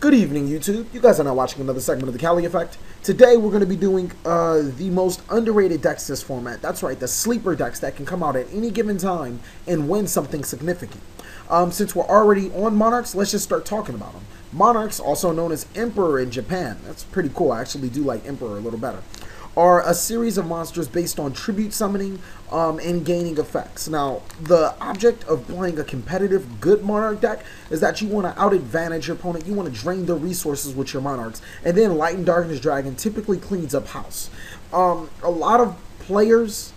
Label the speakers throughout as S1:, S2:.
S1: Good evening, YouTube. You guys are now watching another segment of the TheCaliEffect. Today, we're going to be doing the most underrated decks this format. That's right, the sleeper decks that can come out at any given time and win something significant. Since we're already on Monarchs, let's just start talking about them. Monarchs, also known as Emperor in Japan, that's pretty cool. I actually do like Emperor a little better, are a series of monsters based on tribute summoning and gaining effects. Now, the object of playing a competitive good Monarch deck is that you want to out-advantage your opponent. You want to drain their resources with your Monarchs. And then Light and Darkness Dragon typically cleans up house. A lot of players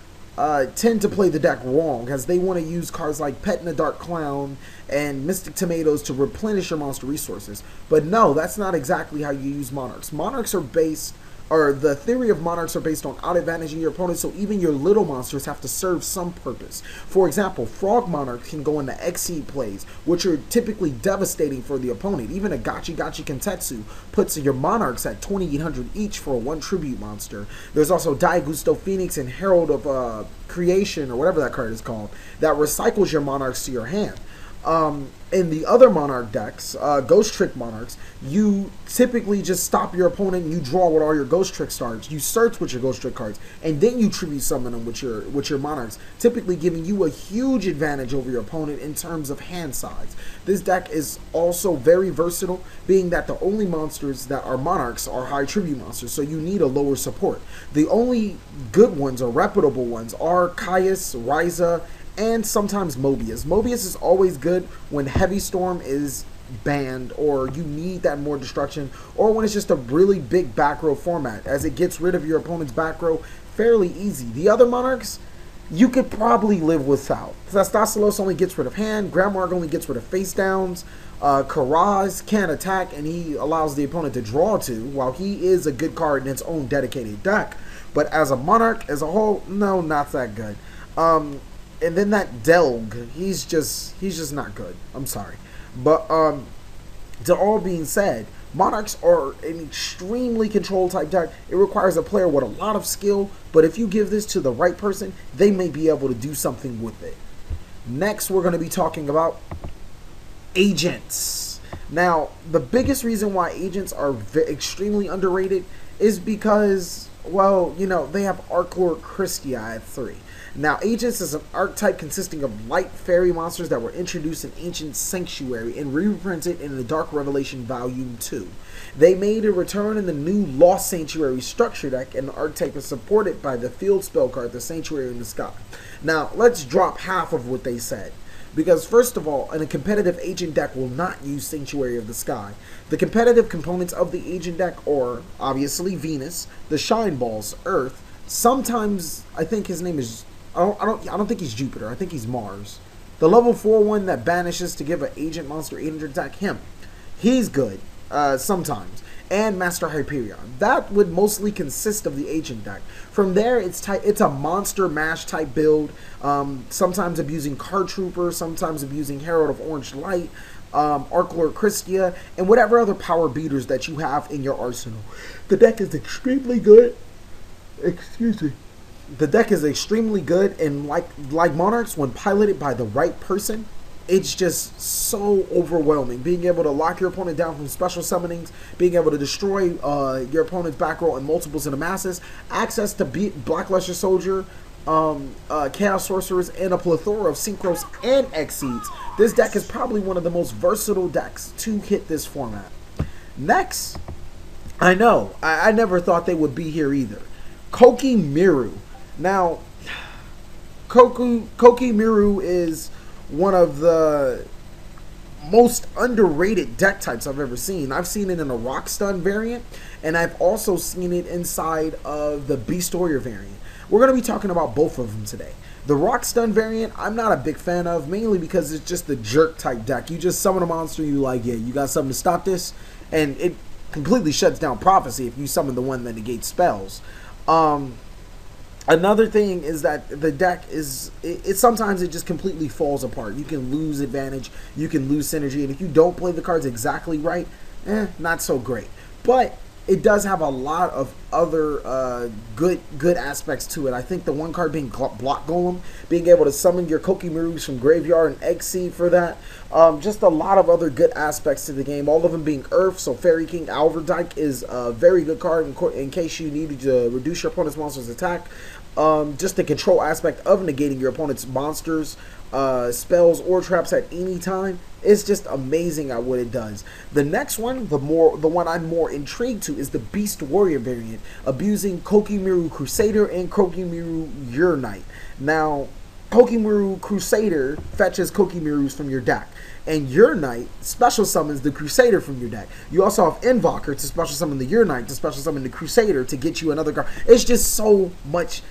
S1: tend to play the deck wrong, as they want to use cards like Pet in the Dark Clown and Mystic Tomatoes to replenish your monster resources. But no, that's not exactly how you use Monarchs. Monarchs are based... or the theory of Monarchs are based on out-advantaging your opponent, so even your little monsters have to serve some purpose. For example, Frog Monarch can go into Exceed plays, which are typically devastating for the opponent. Even a Gachi Gachi Kentetsu puts your Monarchs at 2,800 each for a 1 tribute monster. There's also Daigusto Phoenix and Herald of Creation, or whatever that card is called, that recycles your Monarchs to your hand. In the other Monarch decks, Ghost Trick Monarchs, you typically just stop your opponent and you draw with all your Ghost Trick cards. You search with your Ghost Trick cards, and then you tribute summon them with your Monarchs, typically giving you a huge advantage over your opponent in terms of hand size. This deck is also very versatile, being that the only monsters that are Monarchs are high tribute monsters, so you need a lower support. The only good ones or reputable ones are Caius, Ryza, and sometimes Mobius. Mobius is always good when Heavy Storm is banned, or you need that more destruction, or when it's just a really big back row format, as it gets rid of your opponent's back row fairly easy. The other Monarchs, you could probably live without. Thestacelos only gets rid of hand, Gramarg only gets rid of face downs, Karaz can't attack, and he allows the opponent to draw 2, while he is a good card in its own dedicated deck. But as a Monarch as a whole, no, not that good. And then that Delg, he's just not good. I'm sorry. But to all being said, Monarchs are an extremely control type deck. It requires a player with a lot of skill, but if you give this to the right person, they may be able to do something with it. Next, we're going to be talking about agents. Now, the biggest reason why agents are extremely underrated is because, well, you know, they have Archlord Christia at 3. Now, Agents is an archetype consisting of light fairy monsters that were introduced in Ancient Sanctuary and reprinted in the Dark Revelation Volume 2. They made a return in the new Lost Sanctuary structure deck, and the archetype is supported by the field spell card, the Sanctuary in the Sky. Now, let's drop half of what they said, because first of all, a competitive Agent deck will not use Sanctuary of the Sky. The competitive components of the Agent deck are, obviously, Venus, the Shine Balls, Earth, sometimes, I think his name is... I don't think he's Jupiter. I think he's Mars. The level 4 one that banishes to give an agent monster 800 attack, him. He's good sometimes. And Master Hyperion. That would mostly consist of the agent deck. From there, it's a monster mash type build. Sometimes abusing Card Trooper, sometimes abusing Herald of Orange Light, Archlord Christia, and whatever other power beaters that you have in your arsenal. The deck is extremely good. Excuse me. The deck is extremely good, and like Monarchs, when piloted by the right person, it's just so overwhelming. Being able to lock your opponent down from special summonings, being able to destroy your opponent's back row and multiples in the masses, access to Blackluster Soldier, Chaos Sorcerers, and a plethora of Synchros and Exceeds. This deck is probably one of the most versatile decks to hit this format. Next, I know, I never thought they would be here either. Koki Miru. Now, Koki Miru is one of the most underrated deck types I've ever seen. I've seen it in a Rock Stun variant, and I've also seen it inside of the Beast Warrior variant. We're going to be talking about both of them today. The Rock Stun variant, I'm not a big fan of, mainly because it's just the jerk type deck. You just summon a monster, you like, yeah, you got something to stop this, and it completely shuts down Prophecy if you summon the one that negates spells. Another thing is that the deck is, sometimes it just completely falls apart. You can lose advantage, you can lose synergy, and if you don't play the cards exactly right, not so great. But it does have a lot of other good aspects to it. I think the one card being Block Golem, being able to summon your Kokimirus from graveyard and Egg Seed for that. Just a lot of other good aspects to the game, all of them being Earth. So Fairy King Alverdike is a very good card in case you needed to reduce your opponent's monster's attack. Just the control aspect of negating your opponent's monsters, spells, or traps at any time. It's just amazing at what it does. The next one, the one I'm more intrigued to, is the Beast Warrior variant, abusing Kokimiru Crusader and Kokimiru Urnite. Now, Kokimiru Crusader fetches Kokimirus from your deck, and Urnite special summons the Crusader from your deck. You also have Invoker to special summon the Urnite, to special summon the Crusader to get you another card. It's just so much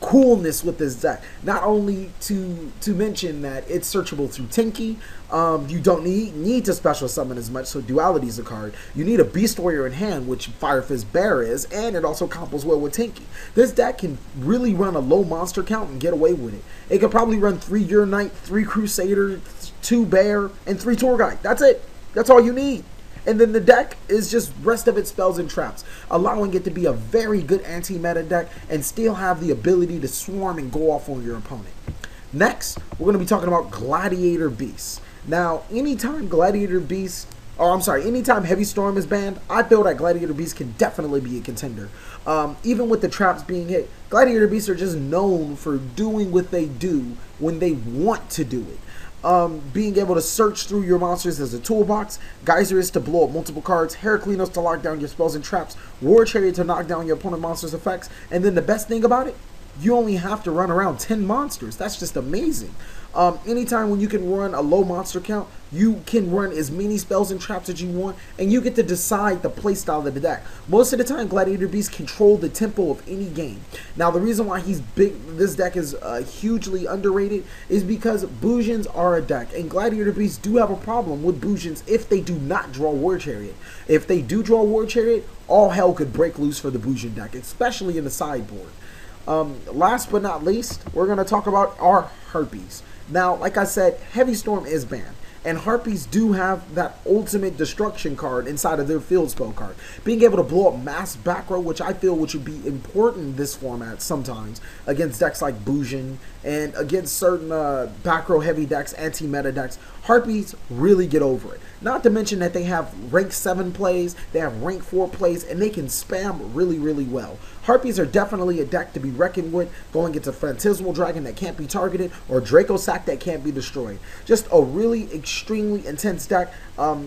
S1: coolness with this deck. Not only to mention that it's searchable through Tinky, you don't need to special summon as much, so Duality is a card. You need a Beast Warrior in hand, which Fire Fist Bear is, and it also combos well with Tinky. This deck can really run a low monster count and get away with it. It could probably run 3 Urnite, 3 Crusader, 2 Bear, and 3 Tour Guide. That's it. That's all you need. And then the deck is just rest of its spells and traps, allowing it to be a very good anti-meta deck and still have the ability to swarm and go off on your opponent. Next, we're going to be talking about Gladiator Beasts. Now, anytime anytime Heavy Storm is banned, I feel that Gladiator Beasts can definitely be a contender. Even with the traps being hit, Gladiator Beasts are just known for doing what they do when they want to do it. Being able to search through your monsters as a toolbox, Geyser is to blow up multiple cards, Heraclinos to lock down your spells and traps, War Chariot to knock down your opponent monster's effects, and then the best thing about it, you only have to run around 10 monsters. That's just amazing. Anytime when you can run a low monster count, you can run as many spells and traps as you want, and you get to decide the playstyle of the deck. Most of the time, Gladiator Beasts control the tempo of any game. Now, the reason why this deck is hugely underrated is because Boojins are a deck, and Gladiator Beasts do have a problem with Boojins if they do not draw War Chariot. If they do draw War Chariot, all hell could break loose for the Boojin deck, especially in the sideboard. Last but not least, we're going to talk about our Harpies. Now, like I said, Heavy Storm is banned, and Harpies do have that ultimate destruction card inside of their field spell card. Being able to blow up mass back row, which I feel would be important in this format sometimes, against decks like Boojin, and against certain back row heavy decks, anti-meta decks, Harpies really get over it. Not to mention that they have rank 7 plays, they have rank 4 plays, and they can spam really, really well. Harpies are definitely a deck to be reckoned with, going into Phantasmal Dragon that can't be targeted, or Draco Sack that can't be destroyed. Just a really extremely intense deck.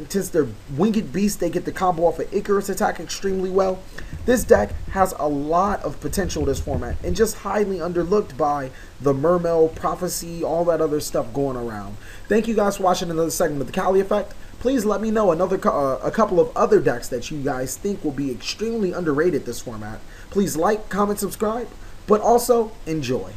S1: Since they're Winged Beasts, they get the combo off of Icarus attack extremely well. This deck has a lot of potential this format, and just highly underlooked by the Mermail, Prophecy, all that other stuff going around. Thank you guys for watching another segment of the TheCaliEffect. Please let me know a couple of other decks that you guys think will be extremely underrated this format. Please like, comment, subscribe, but also enjoy.